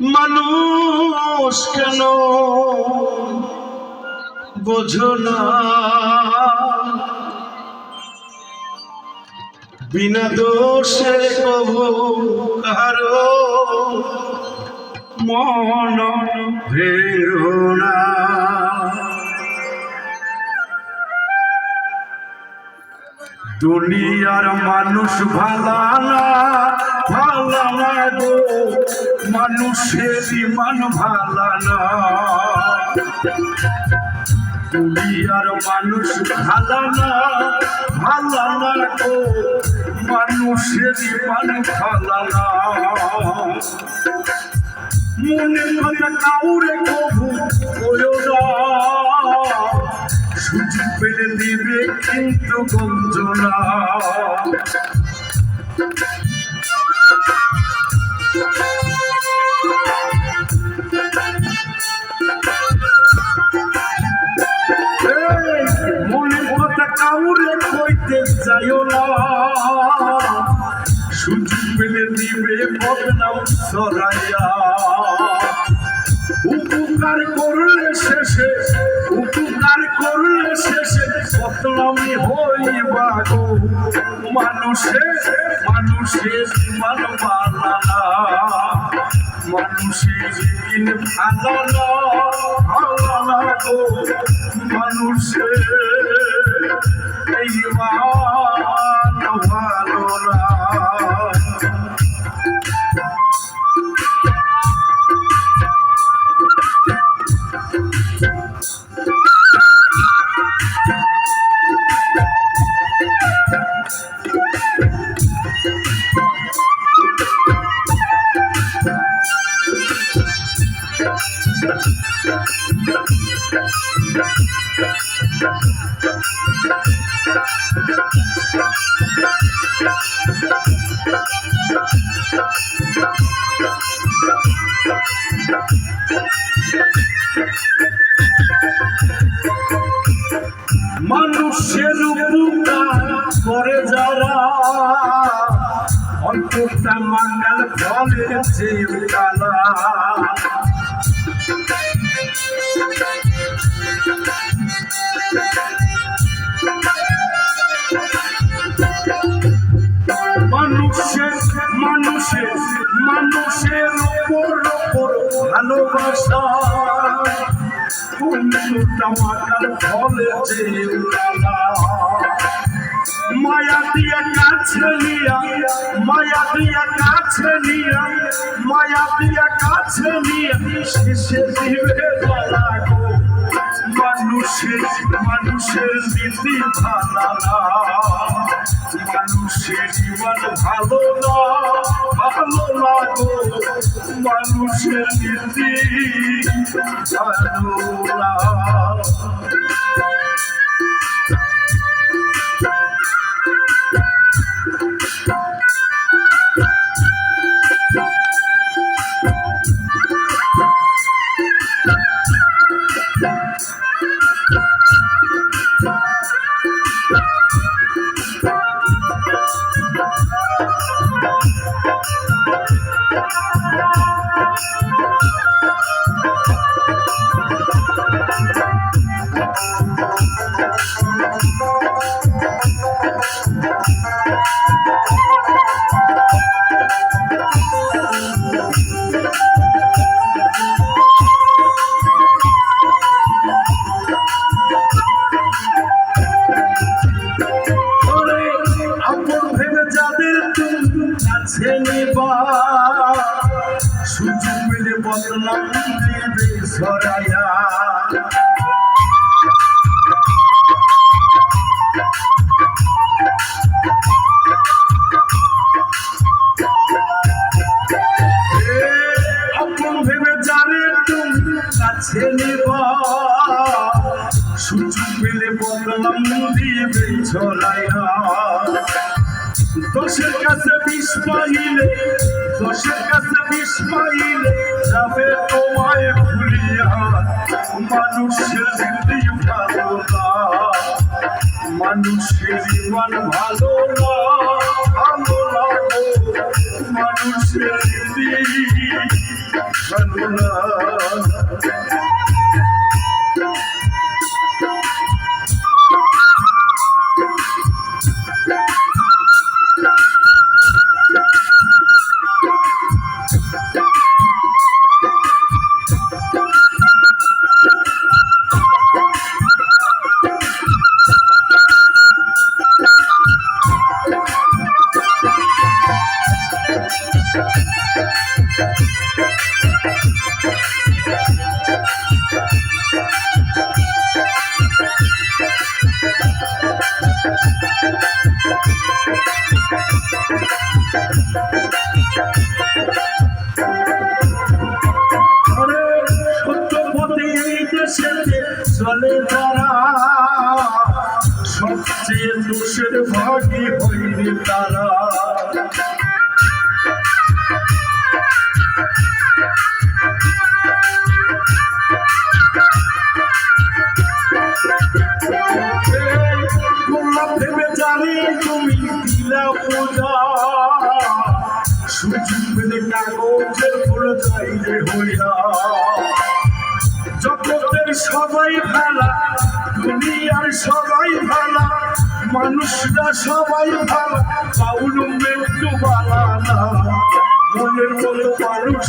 মানুষ কেন বোঝো না, বিনা দোষে কবু কারো মন ভেড়ো না। দুনিয়ার মানুষ ভালা না, ভালা না গো, মানুষের ইমান ভালা না। দুনিয়ার মানুষ ভালা না, ভালা না গো, মানুষের ইমান ভালা না। মনে কথা কাউরে কবু বলো না, সুযোগ পেলে দিবে কিন্তু গঞ্জনা। মনে কথা কাউরে কইতে যাইও না, সুযোগ পেলে দিবে বদনাম ছড়াইয়া। উপকার করলে শেষে, উপকার করলে শেষে বদনামি হইবা গো। মানুষের মানুষের ইমান ভালা না, মানুষের দিন ভালো না, ভালো না গো, মানুষের ইমান ভালো না। মানুষের উপকার করে যারা, অন্তটা মাঙ্গাল ফলের চেয়ে কালা। মানুষের মানুষের মানুষের উপর ভালোবাসা, অন্তটা মাঙ্গাল ফলের চেয়ে কালা। মায়া দিয়া কাছে নিয়া, মায়া দিয়া কাছে নিয়া, মায়া দিয়া কাছে নিয়া শেষে দিবে গলা গো। মানুষের মানুষের নীতি ভালো না, মানুষের জীবন ভালো না, ভালো না গো, মানুষের নীতি ভালো না। সুযোগ পেলে বদনাম দিবে ছড়াইয়া। আপন ভেবে জানে তুমি কাছে নিবা, সুযোগ পেলে বদনাম দিবে ছড়াইয়া। দোষের কাছে বিষ পাইলে, দোষের কাছে বিষ পাইলে যাবে তোমায় ভুলিয়া। মানুষের দিদি ভালো না, মানুষের ইমান ভালো না, ভালো না গো, মানুষের দিদি ভালো না। চলে তারা সবচেয়ে দোষের ভাগী হইনি তারা। গোলাপ ভেবে জানি তুমি দিলা পূজা, সুযোগ পেলে কাগজের পড়ে যাইলে হইয়া। জগতের সবাই ভালা, দুনিয়ার সবাই ভালা, মানুষরা সবাই ভালা, কাউর মৃত্যু বালা না। মনের মতো মানুষ